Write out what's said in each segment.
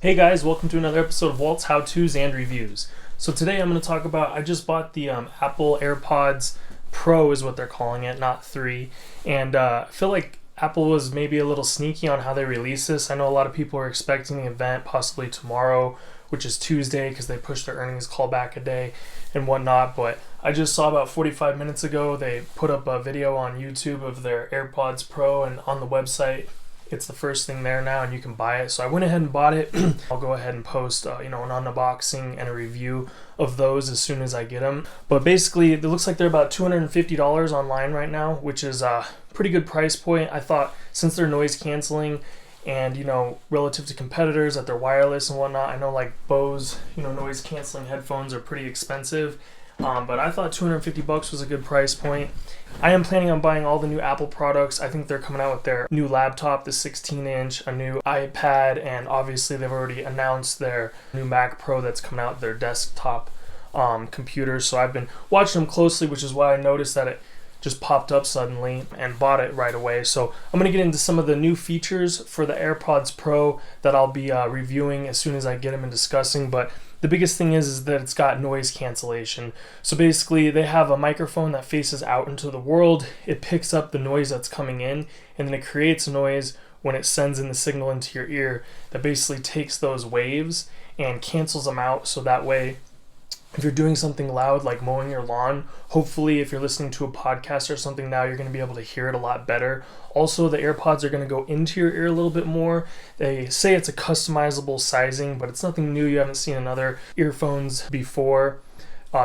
Hey guys, welcome to another episode of Walt's How-Tos and Reviews. So today I'm going to talk about, I just bought the Apple AirPods Pro is what they're calling it, not 3. And I feel like Apple was maybe a little sneaky on how they release this. I know a lot of people are expecting the event possibly tomorrow, which is Tuesday because they pushed their earnings call back a day and whatnot. But I just saw about 45 minutes ago, they put up a video on YouTube of their AirPods Pro, and on the website, it's the first thing there now and you can buy it. So I went ahead and bought it. I'll go ahead and post an unboxing and a review of those as soon as I get them. But basically it looks like they're about $250 online right now, which is a pretty good price point. I thought since they're noise canceling and relative to competitors that they're wireless and whatnot, I know like Bose noise canceling headphones are pretty expensive. But I thought $250 was a good price point. I am planning on buying all the new Apple products. I think they're coming out with their new laptop, the 16-inch, a new iPad, and obviously they've already announced their new Mac Pro that's coming out, their desktop computers. So I've been watching them closely, which is why I noticed that it just popped up suddenly and bought it right away. So I'm going to get into some of the new features for the AirPods Pro that I'll be reviewing as soon as I get them and discussing. But the biggest thing is that it's got noise cancellation. So basically they have a microphone that faces out into the world. It picks up the noise that's coming in, and then it creates a noise when it sends in the signal into your ear that basically takes those waves and cancels them out. So that way, if you're doing something loud like mowing your lawn, hopefully if you're listening to a podcast or something now, you're going to be able to hear it a lot better. Also, the AirPods are going to go into your ear a little bit more. They say it's a customizable sizing, but it's nothing new you haven't seen in other earphones before.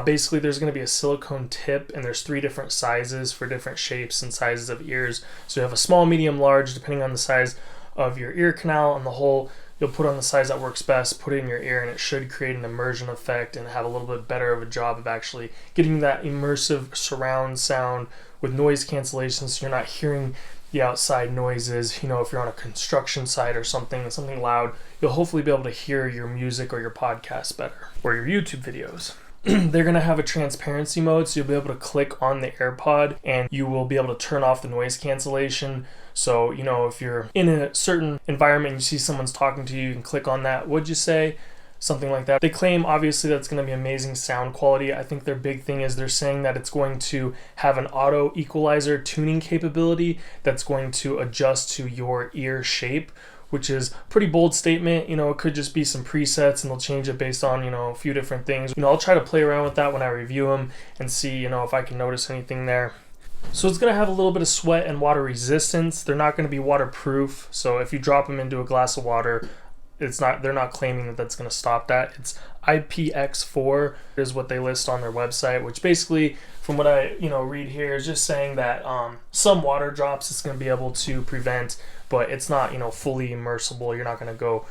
Basically, there's going to be a silicone tip, and there's 3 different sizes for different shapes and sizes of ears. So you have a small, medium, large, depending on the size of your ear canal and the hole. You'll put on the size that works best, put it in your ear, and it should create an immersion effect and have a little bit better of a job of actually getting that immersive surround sound with noise cancellation, so you're not hearing the outside noises. If you're on a construction site or something loud, you'll hopefully be able to hear your music or your podcast better, or your YouTube videos. They're going to have a transparency mode, so you'll be able to click on the AirPod and you will be able to turn off the noise cancellation. So, if you're in a certain environment and you see someone's talking to you, you can click on that. What'd you say? Something like that. They claim, obviously, that's going to be amazing sound quality. I think their big thing is they're saying that it's going to have an auto equalizer tuning capability that's going to adjust to your ear shape, which is a pretty bold statement. It could just be some presets and they'll change it based on, a few different things. I'll try to play around with that when I review them and see, if I can notice anything there. So it's going to have a little bit of sweat and water resistance. They're not going to be waterproof. So if you drop them into a glass of water, they're not claiming that that's going to stop that. It's IPX4 is what they list on their website, which basically from what I read here is just saying that some water drops it's going to be able to prevent, but it's not fully immersible. You're not going to go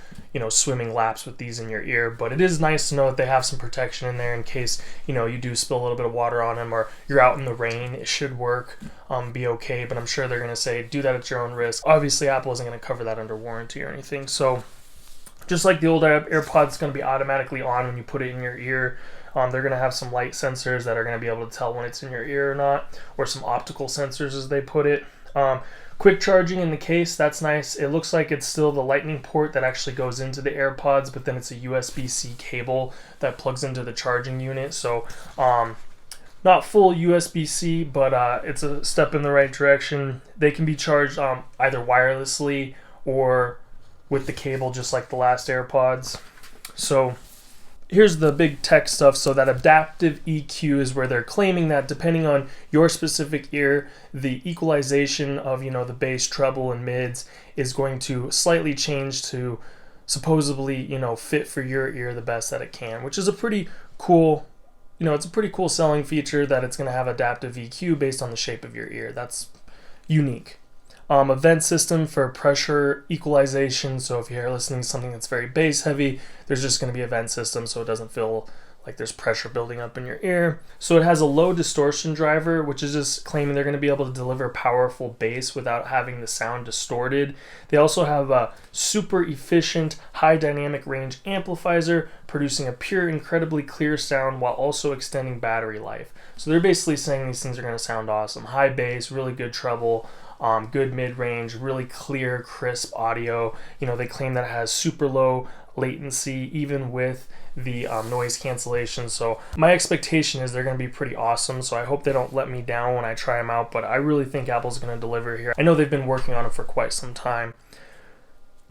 swimming laps with these in your ear, but it is nice to know that they have some protection in there in case you do spill a little bit of water on them or you're out in the rain. It should work, be okay, but I'm sure they're going to say do that at your own risk. Obviously Apple isn't going to cover that under warranty or anything. So just like the old AirPods, it's going to be automatically on when you put it in your ear. They're going to have some light sensors that are going to be able to tell when it's in your ear or not, or some optical sensors as they put it. Quick charging in the case, that's nice. It looks like it's still the lightning port that actually goes into the AirPods, but then it's a USB-C cable that plugs into the charging unit. So not full USB-C, but it's a step in the right direction. They can be charged either wirelessly or with the cable, just like the last AirPods. So here's the big tech stuff. So that adaptive EQ is where they're claiming that depending on your specific ear, the equalization of the bass, treble, and mids is going to slightly change to supposedly fit for your ear the best that it can, which is a pretty cool it's a pretty cool selling feature that it's going to have adaptive EQ based on the shape of your ear. That's unique. A vent system for pressure equalization. So if you're listening to something that's very bass heavy, there's just going to be a vent system so it doesn't feel like there's pressure building up in your ear. So it has a low distortion driver, which is just claiming they're going to be able to deliver powerful bass without having the sound distorted. They also have a super efficient high dynamic range amplifier, producing a pure, incredibly clear sound while also extending battery life. So they're basically saying these things are going to sound awesome. High bass, really good treble, good mid-range, really clear, crisp audio. They claim that it has super low latency, even with the noise cancellation. So my expectation is they're going to be pretty awesome. So I hope they don't let me down when I try them out, but I really think Apple's going to deliver here. I know they've been working on it for quite some time.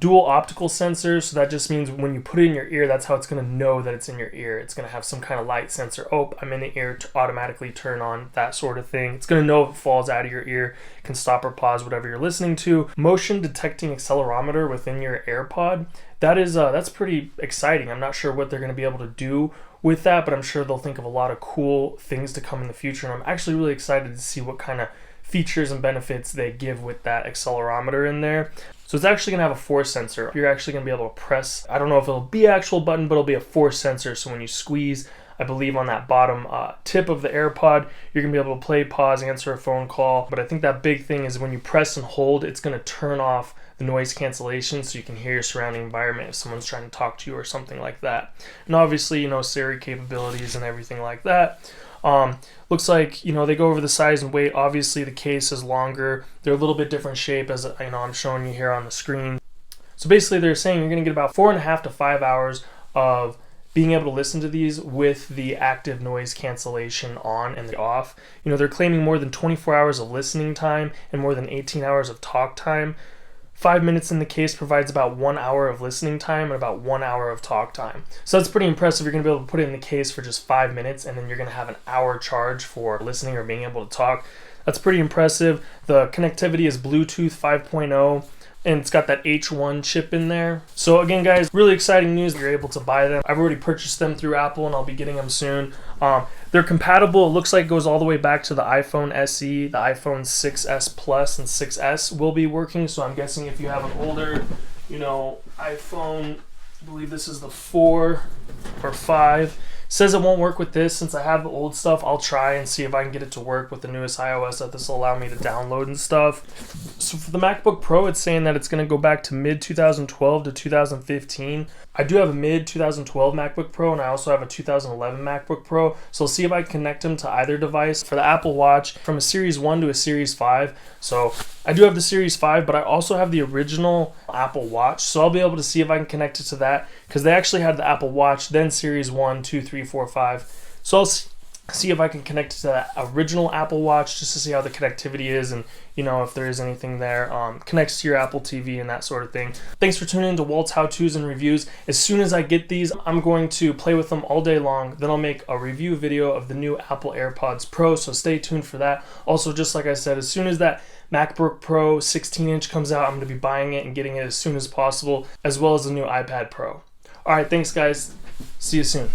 Dual optical sensors, so that just means when you put it in your ear, that's how it's going to know that it's in your ear. It's going to have some kind of light sensor. Oh, I'm in the ear, to automatically turn on, that sort of thing. It's going to know if it falls out of your ear, can stop or pause whatever you're listening to. Motion detecting accelerometer within your AirPod. That's pretty exciting. I'm not sure what they're going to be able to do with that, but I'm sure they'll think of a lot of cool things to come in the future. And I'm actually really excited to see what kind of features and benefits they give with that accelerometer in there. So it's actually gonna have a force sensor. You're actually gonna be able to press, I don't know if it'll be an actual button, but it'll be a force sensor. So when you squeeze, I believe on that bottom tip of the AirPod, you're gonna be able to play, pause, answer a phone call. But I think that big thing is when you press and hold, it's gonna turn off the noise cancellation so you can hear your surrounding environment if someone's trying to talk to you or something like that. And obviously, Siri capabilities and everything like that. Looks like, they go over the size and weight. Obviously, the case is longer. They're a little bit different shape, as I'm showing you here on the screen. So basically, they're saying you're going to get about 4.5 to 5 hours of being able to listen to these with the active noise cancellation on and the off. They're claiming more than 24 hours of listening time and more than 18 hours of talk time. 5 minutes in the case provides about 1 hour of listening time and about 1 hour of talk time. So that's pretty impressive. You're going to be able to put it in the case for just 5 minutes, and then you're going to have an hour charge for listening or being able to talk. That's pretty impressive. The connectivity is Bluetooth 5.0. And it's got that H1 chip in there. So again, guys, really exciting news. You're able to buy them. I've already purchased them through Apple, and I'll be getting them soon. They're compatible. It looks like it goes all the way back to the iPhone SE, the iPhone 6S Plus, and 6S will be working. So I'm guessing if you have an older, iPhone, I believe this is the 4 or 5. Says it won't work with this. Since I have the old stuff, I'll try and see if I can get it to work with the newest iOS that this will allow me to download and stuff. So for the MacBook Pro, it's saying that it's going to go back to mid 2012 to 2015. I do have a mid 2012 MacBook Pro, and I also have a 2011 MacBook Pro. So I'll see if I can connect them to either device. For the Apple Watch, from a Series 1 to a Series 5. So I do have the Series 5, but I also have the original Apple Watch. So I'll be able to see if I can connect it to that, because they actually had the Apple Watch, then Series 1, 2, 3, 4, 5. So I'll see if I can connect it to that original Apple Watch just to see how the connectivity is, and if there is anything there, connects to your Apple TV and that sort of thing. Thanks for tuning in to Walt's how-tos and reviews. As soon as I get these, I'm going to play with them all day long. Then I'll make a review video of the new Apple AirPods Pro, so stay tuned for that. Also, just like I said, as soon as that MacBook Pro 16-inch comes out, I'm going to be buying it and getting it as soon as possible, as well as the new iPad Pro. All right, thanks guys. See you soon.